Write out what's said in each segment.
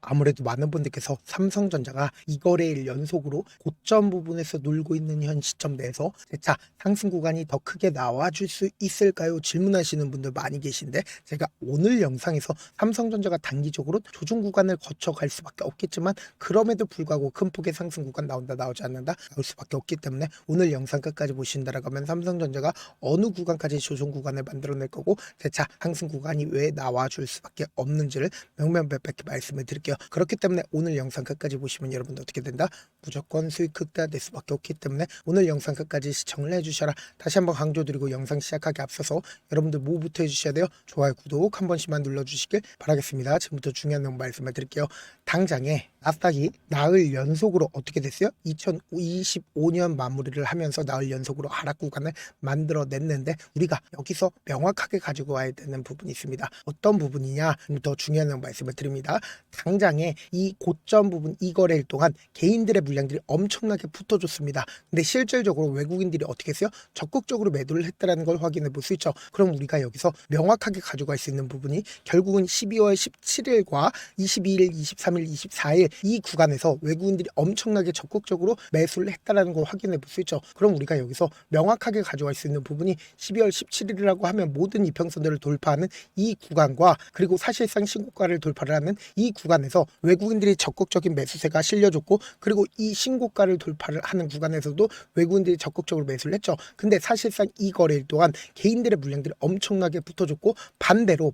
아무래도 많은 분들께서 삼성전자가 이거래일 연속으로 고점 부분에서 놀고 있는 현 시점 내에서 재차 상승 구간이 더 크게 나와줄 수 있을까요? 질문하시는 분들 많이 계신데, 제가 오늘 영상에서 삼성전자가 단기적으로 조정 구간을 거쳐갈 수밖에 없겠지만, 그럼에도 불구하고 큰 폭의 상승 구간 나온다 나오지 않는다 나올 수밖에 없기 때문에 오늘 영상 끝까지 보신다라고 하면 삼성전자가 어느 구간까지 조정 구간을 만들어낼 거고 재차 상승 구간이 왜 나와줄 수밖에 없는지를 명명백백히 말씀을 드릴게요. 그렇기 때문에 오늘 영상 끝까지 보시면 여러분들 어떻게 된다? 무조건 수익 극대화될 수밖에 없기 때문에 오늘 영상 끝까지 시청을 해주셔라. 다시 한번 강조드리고 영상 시작하기 앞서서 여러분들 뭐부터 해주셔야 돼요? 좋아요, 구독 한 번씩만 눌러주시길 바라겠습니다. 지금부터 중요한 내용 말씀을 드릴게요. 당장에 나스닥이 나흘 연속으로 어떻게 됐어요? 2025년 마무리를 하면서 나흘 연속으로 하락 구간을 만들어냈는데, 우리가 여기서 명확하게 가지고 와야 되는 부분이 있습니다. 어떤 부분이냐? 더 중요한 말씀을 드립니다. 당장에 이 고점 부분 이 거래일 동안 개인들의 물량들이 엄청나게 붙어줬습니다. 근데 실질적으로 외국인들이 어떻게 했어요? 적극적으로 매도를 했다는 걸 확인해 볼 수 있죠. 그럼 우리가 여기서 명확하게 가져갈 수 있는 부분이 결국은 12월 17일과 22일, 23일, 24일 이 구간에서 외국인들이 엄청나게 적극적으로 매수를 했다는 걸 확인해 볼 수 있죠. 그럼 우리가 여기서 명확하게 가져갈 수 있는 부분이 12월 17일이라고 하면 모든 이평선들을 돌파하는 이 구간과, 그리고 사실상 신고가를 돌파를 하는 이 구간에서 외국인들이 적극적인 매수세가 실려줬고, 그리고 이 신고가를 돌파를 하는 구간에서도 외국인들이 적극적으로 매수를 했죠. 근데 사실상 이 거래일 동안 개인들의 물량들이 엄청나게 붙어줬고, 반대로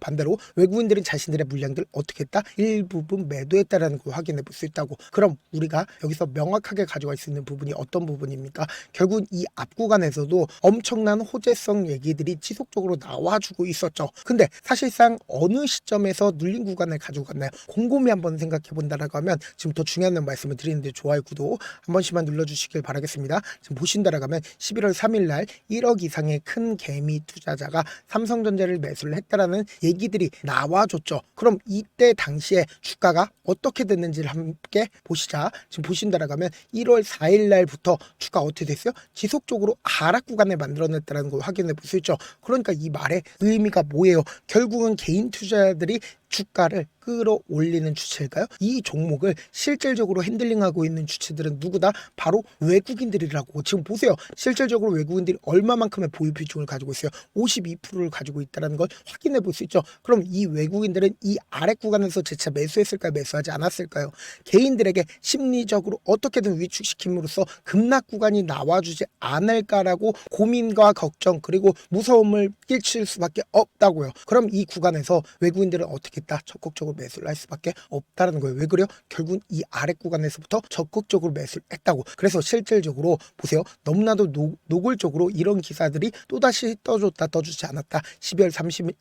외국인들은 자신들의 물량들을 어떻게 했다? 일부분 매도했다라는 걸 확인해 볼 수 있다고. 그럼 우리가 여기서 명확하게 가져갈 수 있는 부분이 어떤 부분입니까? 결국 이 앞 구간에서도 엄청난 호재성 얘기들이 지속적으로 나와주고 있었죠. 근데 사실상 어느 시점에서 눌린 구간을 가지고 갔나요? 곰곰이 한번 생각해 본다라고 하면, 지금 더 중요한 말씀을 드리는데 좋아요, 구독 한 번씩만 눌러주시길 바라겠습니다. 지금 보신다라고 하면 11월 3일 날 1억 이상의 큰 개미 투자자가 삼성전자를 매수를 했다라는 얘기들이 나와줬죠. 그럼 이때 당시에 주가가 어떻게 됐는지를 함께 보시자. 지금 보신다라고 하면 1월 4일 날부터 주가 어떻게 됐어요? 지속적으로 하락 구간을 만들어냈다는 걸 확인해 볼 수 있죠. 그러니까 이 말의 의미가 뭐예요? 결국은 개인 투자자들이 주가를 끌어올리는 주체일까요? 이 종목을 실질적으로 핸들링하고 있는 주체들은 누구다? 바로 외국인들이라고. 지금 보세요. 실질적으로 외국인들이 얼마만큼의 보유 비중을 가지고 있어요? 52%를 가지고 있다는 걸 확인해 볼 수 있죠. 그럼 이 외국인들은 이 아래 구간에서 재차 매수했을까요? 매수하지 않았을까요? 개인들에게 심리적으로 어떻게든 위축시킴으로써 급락 구간이 나와주지 않을까라고 고민과 걱정, 그리고 무서움을 끼칠 수밖에 없다고요. 그럼 이 구간에서 외국인들은 어떻게 했다? 적극적으로 매수를 할 수밖에 없다는 거예요. 왜 그래요? 결국 이 아래 구간에서부터 적극적으로 매수를 했다고. 그래서 실질적으로 보세요. 너무나도 노골적으로 이런 기사들이 또다시 떠주지 않았다. 12월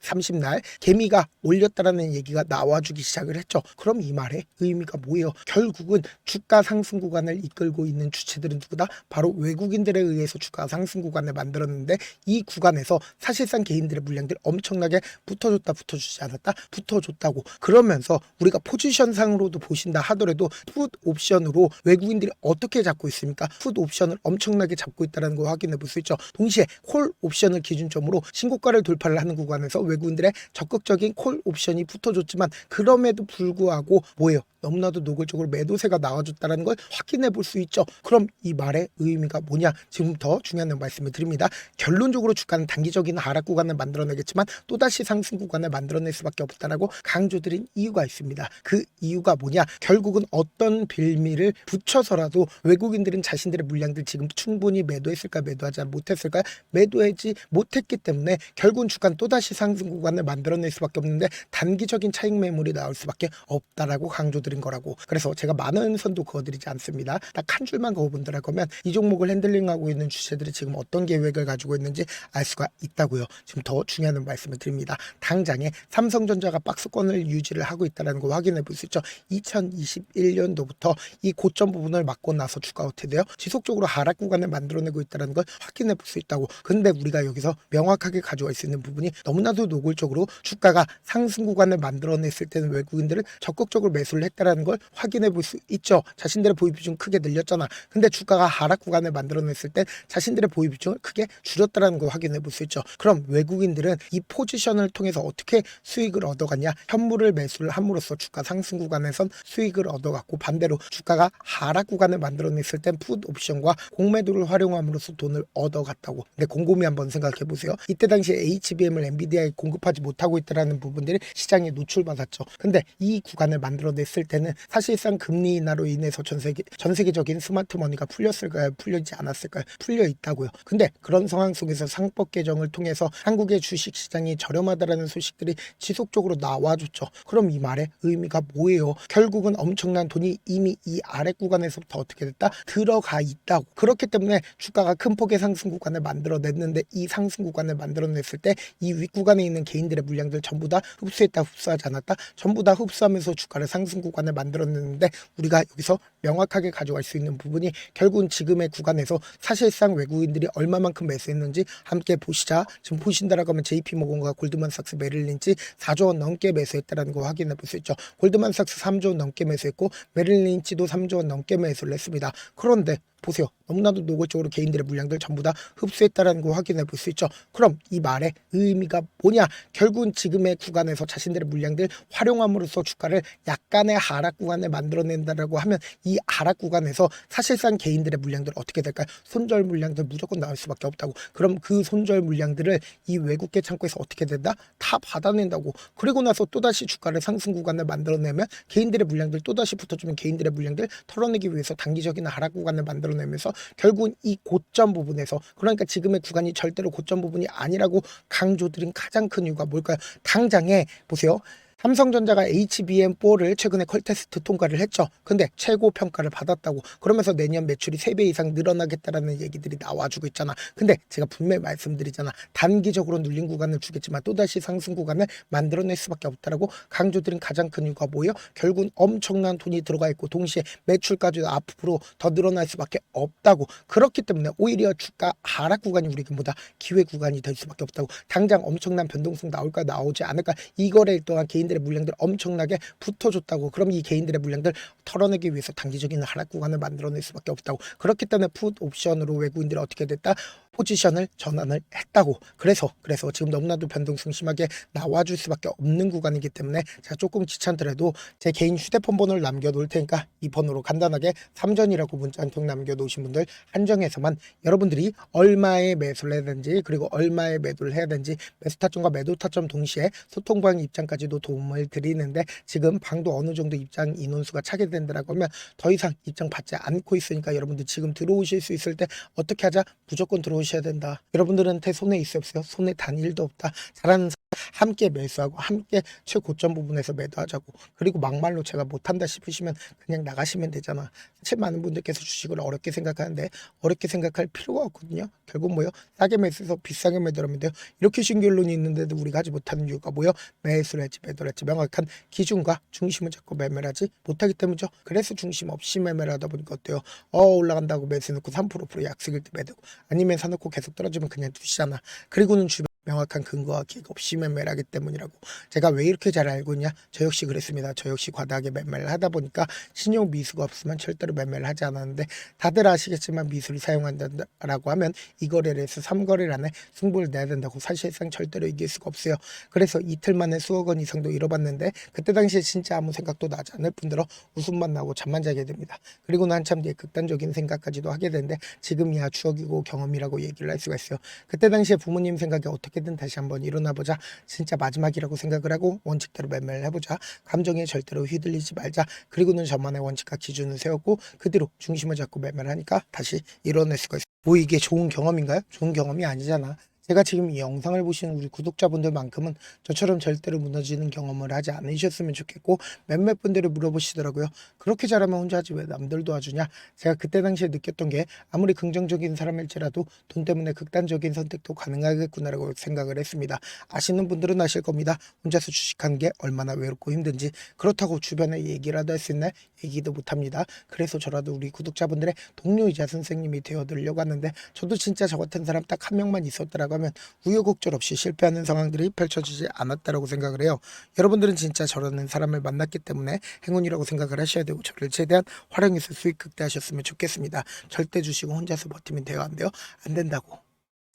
30날 개미가 올렸다라는 얘기가 나와주기 시작을 했죠. 그럼 이 말의 의미가 뭐예요? 결국은 주가 상승 구간을 이끌고 있는 주체들은 누구다? 바로 외국인들에 의해서 주가 상승 구간을 만들었는데, 이 구간에서 사실상 개인들의 물량들 엄청나게 붙어주지 않았다? 붙어줬다고. 그러면서 우리가 포지션상으로도 보신다 하더라도 풋 옵션으로 외국인들이 어떻게 잡고 있습니까? 풋 옵션을 엄청나게 잡고 있다는 걸 확인해 볼 수 있죠. 동시에 콜 옵션을 기준점으로 신고가를 돌파를 하는 구간에서 외국인들의 적극적인 콜 옵션이 붙어줬지만, 그럼에도 불구하고 뭐예요? 너무나도 노골적으로 매도세가 나와줬다는 걸 확인해 볼 수 있죠. 그럼 이 말의 의미가 뭐냐? 지금 더 중요한 말씀을 드립니다. 결론적으로 주가는 단기적인 하락 구간을 만들어내겠지만 또다시 상승 구간을 만들어낼 수밖에 없다라고 강조드린 이유가 있습니다. 그 이유가 뭐냐? 결국은 어떤 빌미를 붙여서라도 외국인들은 자신들의 물량들 지금 충분히 매도했을까, 매도하지 못했을까? 매도하지 못했기 때문에 결국은 주가는 또다시 상승 구간을 만들어낼 수밖에 없는데, 단기적인 차익 매물이 나올 수밖에 없다라고 강조드린 거라고. 그래서 제가 많은 선도 그어드리지 않습니다. 딱 한 줄만 그어본다라고 하면 이 종목을 핸들링하고 있는 주체들이 지금 어떤 계획을 가지고 있는지 알 수가 있다고요. 지금 더 중요한 말씀을 드립니다. 당장에 삼성전자가 박스권을 유지를 하고 있다는 걸 확인해 볼 수 있죠. 2021년도부터 이 고점 부분을 맞고 나서 주가 어떻게 돼요? 지속적으로 하락 구간을 만들어내고 있다는 걸 확인해 볼 수 있다고. 근데 우리가 여기서 명확하게 가져갈 수 있는 부분이, 너무나도 노골적으로 주가가 상승 구간을 만들어냈을 때는 외국인들은 적극적으로 매수를 했다 흡수했다라는 걸 확인해 볼 수 있죠. 자신들의 보유 비중 크게 늘렸잖아. 근데 주가가 하락 구간을 만들어냈을 때 자신들의 보유 비중을 크게 줄였다라는 걸 확인해 볼 수 있죠. 그럼 외국인들은 이 포지션을 통해서 어떻게 수익을 얻어갔냐? 현물을 매수를 함으로써 주가 상승 구간에선 수익을 얻어갔고, 반대로 주가가 하락 구간을 만들어냈을 땐 풋 옵션과 공매도를 활용함으로써 돈을 얻어갔다고. 근데 곰곰이 한번 생각해 보세요. 이때 당시에 HBM을 엔비디아에 공급하지 못하고 있다라는 부분들이 시장에 노출받았죠. 근데 이 구간을 만들어냈을 때는 사실상 금리 인하로 인해서 전 세계적인 스마트 머니가 풀렸을까요? 풀리지 않았을까요? 풀려 있다고요. 근데 그런 상황 속에서 상법 개정을 통해서 한국의 주식 시장이 저렴하다라는 소식들이 지속적으로 나와줬죠. 그럼 이 말의 의미가 뭐예요? 결국은 엄청난 돈이 이미 이 아래 구간에서부터 어떻게 됐다? 들어가 있다고. 그렇기 때문에 주가가 큰 폭의 상승 구간을 만들어냈는데, 이 상승 구간을 만들어냈을 때 이 윗구간에 있는 개인들의 물량들 전부 다 흡수했다, 흡수하지 않았다? 전부 다 흡수하면서 주가를 상승 구간을 만들어냈는데, 우리가 여기서 명확하게 가져갈 수 있는 부분이 결국은 지금의 구간에서 사실상 외국인들이 얼마만큼 매수했는지 함께 보시자. 지금 보신다라고 하면 JP모건과 골드만삭스, 메릴린치 4조 원 넘게 매수했다라는 거 확인해 볼 수 있죠. 골드만삭스 3조 원 넘게 매수했고, 메릴린치도 3조 원 넘게 매수를 했습니다. 그런데 보세요. 너무나도 노골적으로 개인들의 물량들 전부 다 흡수했다라는 거 확인해 볼 수 있죠. 그럼 이 말의 의미가 뭐냐? 결국은 지금의 구간에서 자신들의 물량들 활용함으로써 주가를 약간의 하락 구간을 만들어낸다라고 하면, 이 하락 구간에서 사실상 개인들의 물량들 어떻게 될까요? 손절 물량들 무조건 나올 수밖에 없다고. 그럼 그 손절 물량들을 이 외국계 창구에서 어떻게 된다? 다 받아낸다고. 그리고 나서 또다시 주가를 상승 구간을 만들어내면 개인들의 물량들 또다시 붙어주면 개인들의 물량들 털어내기 위해서 단기적인 하락 구간을 만들어내면서 결국은 이 고점 부분에서, 그러니까 지금의 구간이 절대로 고점 부분이 아니라고 강조드린 가장 큰 이유가 뭘까요? 당장에 보세요. 삼성전자가 HBM4를 최근에 컬테스트 통과를 했죠. 근데 최고 평가를 받았다고. 그러면서 내년 매출이 3배 이상 늘어나겠다라는 얘기들이 나와주고 있잖아. 근데 제가 분명히 말씀드리잖아. 단기적으로 눌린 구간을 주겠지만 또다시 상승 구간을 만들어낼 수밖에 없다라고 강조드린 가장 큰 이유가 뭐예요? 결국은 엄청난 돈이 들어가 있고, 동시에 매출까지도 앞으로 더 늘어날 수밖에 없다고. 그렇기 때문에 오히려 주가 하락 구간이 우리보다 기회 구간이 될 수밖에 없다고. 당장 엄청난 변동성 나올까 나오지 않을까, 이 거래일 동안 개인들의 물량들 엄청나게 붙어줬다고. 그럼 이 개인들의 물량들 털어내기 위해서 단기적인 하락 구간을 만들어낼 수밖에 없다고. 그렇기 때문에 풋 옵션으로 외국인들이 어떻게 됐다? 포지션을 전환을 했다고. 그래서 지금 너무나도 변동성 심하게 나와줄 수밖에 없는 구간이기 때문에 제가 조금 귀찮더라도 제 개인 휴대폰 번호를 남겨놓을 테니까 이 번호로 간단하게 3전이라고 문자 한 통 남겨놓으신 분들 한정해서만 여러분들이 얼마에 매수를 해야 되는지, 그리고 얼마에 매도를 해야 되는지, 매수 타점과 매도 타점 동시에 소통방 입장까지도 도움을 드리는데, 지금 방도 어느 정도 입장 인원수가 차게 된다라고 하면 더 이상 입장 받지 않고 있으니까 여러분들 지금 들어오실 수 있을 때 어떻게 하자? 무조건 들어오셔야 된다. 여러분들한테 손해 있어 없어요? 손해 단 1도 없다. 잘하는 사람 함께 매수하고 함께 최고점 부분에서 매도하자고. 그리고 막말로 제가 못한다 싶으시면 그냥 나가시면 되잖아. 사실 많은 분들께서 주식을 어렵게 생각하는데 어렵게 생각할 필요가 없거든요. 결국 뭐요? 싸게 매수해서 비싸게 매도하면 돼요. 이렇게 신결론이 있는데도 우리가 하지 못하는 이유가 뭐요? 매수를 했지 매도를 했지 명확한 기준과 중심을 잡고 매매를 하지 못하기 때문이죠. 그래서 중심 없이 매매를 하다 보니까 어때요? 올라간다고 매수해놓고 3% 약속일 때 매도고, 아니면 사놓고 계속 떨어지면 그냥 두시잖아. 그리고는 주변 명확한 근거와 기획 없이 매매를 하기 때문이라고. 제가 왜 이렇게 잘 알고 있냐? 저 역시 그랬습니다. 저 역시 과다하게 매매를 하다 보니까 신용 미수가 없으면 절대로 매매를 하지 않았는데, 다들 아시겠지만 미수를 사용한다라고 하면 이 거래를 해서 3거래일 안에 승부를 내야 된다고. 사실상 절대로 이길 수가 없어요. 그래서 이틀 만에 수억 원 이상도 잃어봤는데, 그때 당시에 진짜 아무 생각도 나지 않을 뿐더러 웃음만 나고 잠만 자게 됩니다. 그리고는 한참 뒤에 극단적인 생각까지도 하게 되는데, 지금이야 추억이고 경험이라고 얘기를 할 수가 있어요. 그때 당시에 부모님 생각에 어떻게든 다시 한번 일어나보자, 진짜 마지막이라고 생각을 하고 원칙대로 매매를 해보자, 감정에 절대로 휘둘리지 말자, 그리고는 저만의 원칙과 기준을 세웠고 그 뒤로 중심을 잡고 매매를 하니까 다시 일어날 수가 있어요. 뭐 이게 좋은 경험인가요? 좋은 경험이 아니잖아. 제가 지금 이 영상을 보시는 우리 구독자분들만큼은 저처럼 절대로 무너지는 경험을 하지 않으셨으면 좋겠고, 몇몇 분들이 물어보시더라고요. 그렇게 잘하면 혼자 하지 왜 남들 도와주냐? 제가 그때 당시에 느꼈던 게, 아무리 긍정적인 사람일지라도 돈 때문에 극단적인 선택도 가능하겠구나라고 생각을 했습니다. 아시는 분들은 아실 겁니다. 혼자서 주식하는 게 얼마나 외롭고 힘든지. 그렇다고 주변에 얘기라도 할 수 있나? 얘기도 못합니다. 그래서 저라도 우리 구독자분들의 동료이자 선생님이 되어드리려고 하는데, 저도 진짜 저 같은 사람 딱 한 명만 있었더라고요. 하려고 하면 우여곡절 없이 실패하는 상황들이 펼쳐지지 않았다라고 생각을 해요. 여러분들은 진짜 저라는 사람을 만났기 때문에 행운이라고 생각을 하셔야 되고 저를 최대한 활용해서 수익 극대화하셨으면 좋겠습니다. 절대 주식은 혼자서 버티면 돼요? 안 돼요? 안 된다고.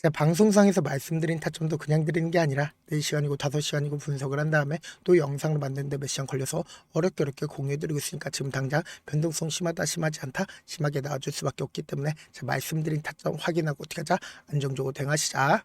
제가 방송상에서 말씀드린 타점도 그냥 드리는 게 아니라 4시간이고 5시간이고 분석을 한 다음에 또 영상을 만드는데 몇 시간 걸려서 어렵게 공유해드리고 있으니까 지금 당장 변동성 심하다 심하지 않다 심하게 나와줄 수밖에 없기 때문에 제가 말씀드린 타점 확인하고 어떻게 하자? 안정적으로 대응하시자.